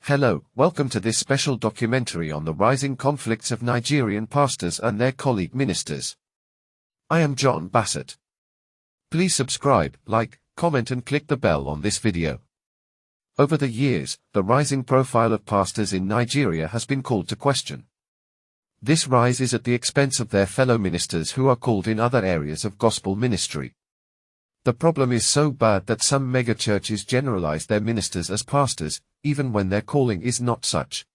Hello, welcome to this special documentary on the rising conflicts of Nigerian pastors and their colleague ministers. I am John Bassett. Please subscribe, like, comment and click the bell on this video. Over the years, the rising profile of pastors in Nigeria has been called to question. This rise is at the expense of their fellow ministers who are called in other areas of gospel ministry. The problem is so bad that some mega-churches generalize their ministers as pastors, even when their calling is not such.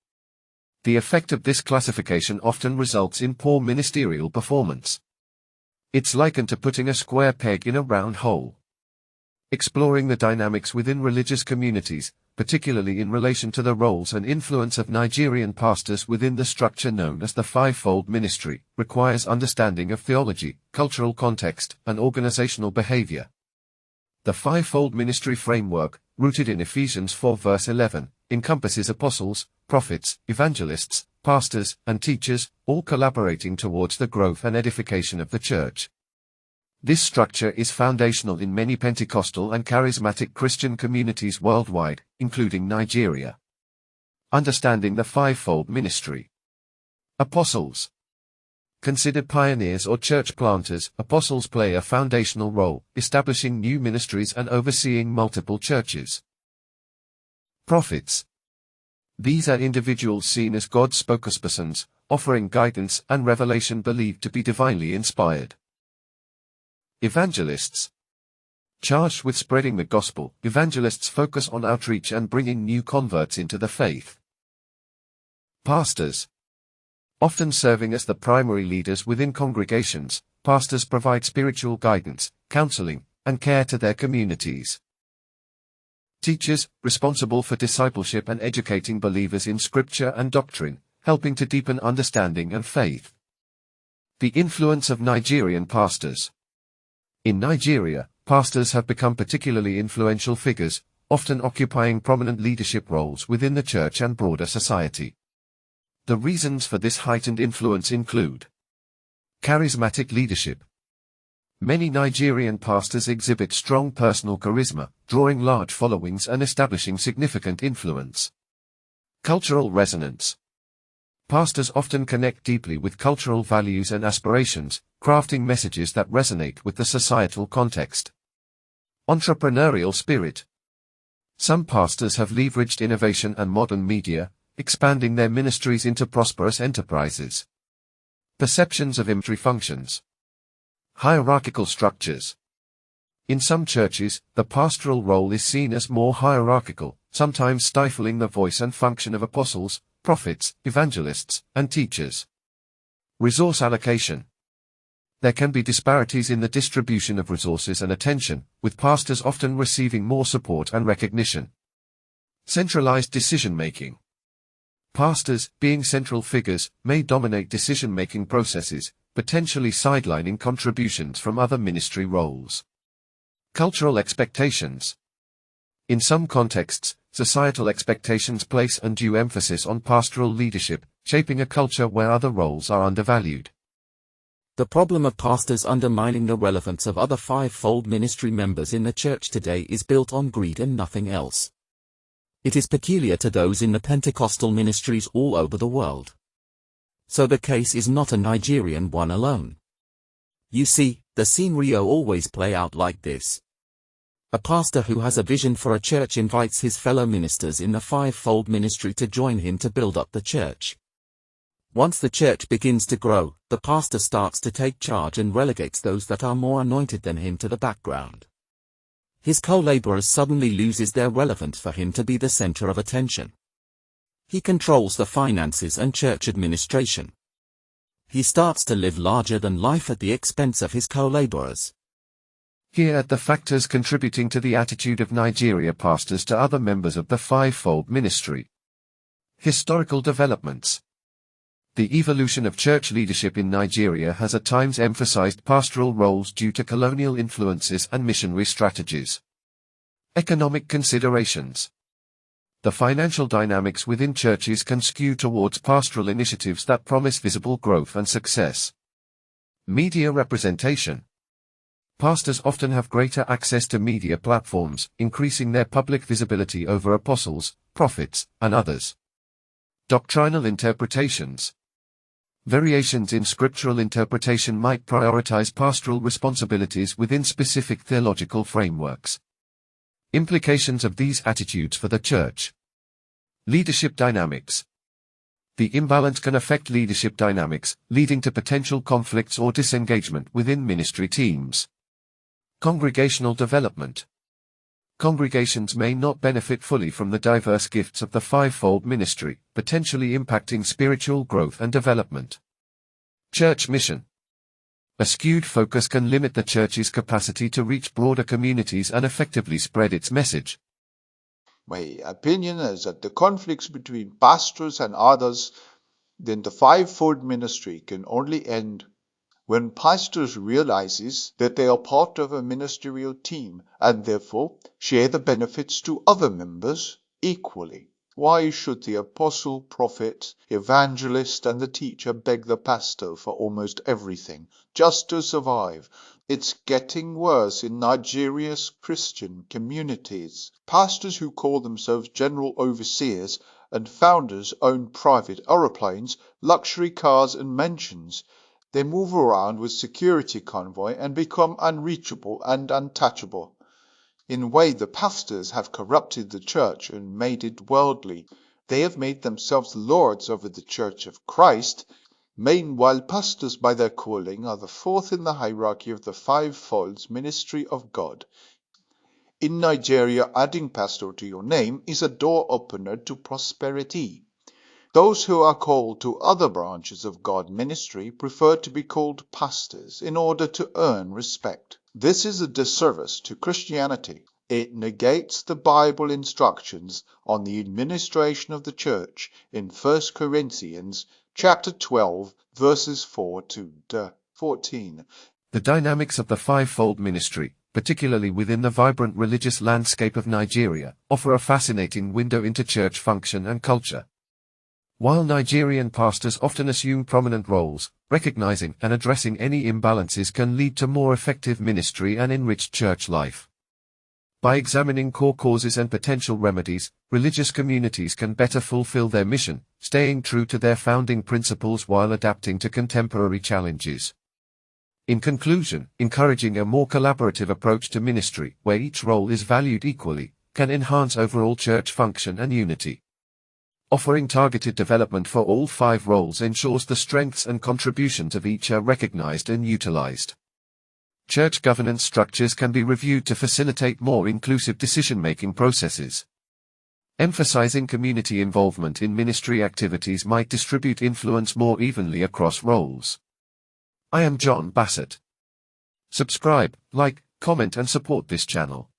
The effect of this classification often results in poor ministerial performance. It's likened to putting a square peg in a round hole. Exploring the dynamics within religious communities, particularly in relation to the roles and influence of Nigerian pastors within the structure known as the fivefold ministry, requires understanding of theology, cultural context, and organizational behavior. The fivefold ministry framework, rooted in Ephesians 4 verse 11, encompasses apostles, prophets, evangelists, pastors, and teachers, all collaborating towards the growth and edification of the church. This structure is foundational in many Pentecostal and charismatic Christian communities worldwide, including Nigeria. Understanding the fivefold ministry. Apostles. Considered pioneers or church planters, apostles play a foundational role, establishing new ministries and overseeing multiple churches. Prophets. These are individuals seen as God's spokespersons, offering guidance and revelation believed to be divinely inspired. Evangelists. Charged with spreading the gospel, evangelists focus on outreach and bringing new converts into the faith. Pastors. Often serving as the primary leaders within congregations, pastors provide spiritual guidance, counseling, and care to their communities. Teachers, responsible for discipleship and educating believers in scripture and doctrine, helping to deepen understanding and faith. The influence of Nigerian pastors. In Nigeria, pastors have become particularly influential figures, often occupying prominent leadership roles within the church and broader society. The reasons for this heightened influence include charismatic leadership. Many Nigerian pastors exhibit strong personal charisma, drawing large followings and establishing significant influence. Cultural resonance. Pastors often connect deeply with cultural values and aspirations, crafting messages that resonate with the societal context. Entrepreneurial spirit. Some pastors have leveraged innovation and modern media, expanding their ministries into prosperous enterprises. Perceptions of ministry functions. Hierarchical structures. In some churches, the pastoral role is seen as more hierarchical, sometimes stifling the voice and function of apostles, prophets, evangelists, and teachers. Resource allocation. There can be disparities in the distribution of resources and attention, with pastors often receiving more support and recognition. Centralized decision-making. Pastors, being central figures, may dominate decision-making processes, potentially sidelining contributions from other ministry roles. Cultural expectations. In some contexts, societal expectations place undue emphasis on pastoral leadership, shaping a culture where other roles are undervalued. The problem of pastors undermining the relevance of other fivefold ministry members in the church today is built on greed and nothing else. It is peculiar to those in the Pentecostal ministries all over the world. So the case is not a Nigerian one alone. You see, the scenario always play out like this. A pastor who has a vision for a church invites his fellow ministers in the fivefold ministry to join him to build up the church. Once the church begins to grow, the pastor starts to take charge and relegates those that are more anointed than him to the background. His co-laborers suddenly loses their relevance for him to be the center of attention. He controls the finances and church administration. He starts to live larger than life at the expense of his co-laborers. Here are the factors contributing to the attitude of Nigeria pastors to other members of the fivefold ministry. Historical developments. The evolution of church leadership in Nigeria has at times emphasized pastoral roles due to colonial influences and missionary strategies. Economic considerations. The financial dynamics within churches can skew towards pastoral initiatives that promise visible growth and success. Media representation. Pastors often have greater access to media platforms, increasing their public visibility over apostles, prophets, and others. Doctrinal interpretations. Variations in scriptural interpretation might prioritize pastoral responsibilities within specific theological frameworks. Implications of these attitudes for the church. Leadership dynamics. The imbalance can affect leadership dynamics, leading to potential conflicts or disengagement within ministry teams. Congregational development. Congregations may not benefit fully from the diverse gifts of the fivefold ministry, potentially impacting spiritual growth and development. Church mission. A skewed focus can limit the church's capacity to reach broader communities and effectively spread its message. My opinion is that the conflicts between pastors and others in the fivefold ministry can only end when pastors realizes that they are part of a ministerial team and therefore share the benefits to other members equally. Why should the apostle, prophet, evangelist, and the teacher beg the pastor for almost everything just to survive? It's getting worse in Nigeria's Christian communities. Pastors who call themselves general overseers and founders own private aeroplanes, luxury cars, and mansions. They move around with security convoy and become unreachable and untouchable. In a way, the pastors have corrupted the church and made it worldly. They have made themselves lords over the church of Christ. Meanwhile, pastors by their calling are the fourth in the hierarchy of the fivefold ministry of God. In Nigeria, adding pastor to your name is a door opener to prosperity. Those who are called to other branches of God ministry prefer to be called pastors in order to earn respect. This is a disservice to Christianity. It negates the Bible instructions on the administration of the church in 1 Corinthians chapter 12, verses 4 to 14. The dynamics of the fivefold ministry, particularly within the vibrant religious landscape of Nigeria, offer a fascinating window into church function and culture. While Nigerian pastors often assume prominent roles, recognizing and addressing any imbalances can lead to more effective ministry and enriched church life. By examining core causes and potential remedies, religious communities can better fulfill their mission, staying true to their founding principles while adapting to contemporary challenges. In conclusion, encouraging a more collaborative approach to ministry, where each role is valued equally, can enhance overall church function and unity. Offering targeted development for all five roles ensures the strengths and contributions of each are recognized and utilized. Church governance structures can be reviewed to facilitate more inclusive decision-making processes. Emphasizing community involvement in ministry activities might distribute influence more evenly across roles. I am John Bassett. Subscribe, like, comment and support this channel.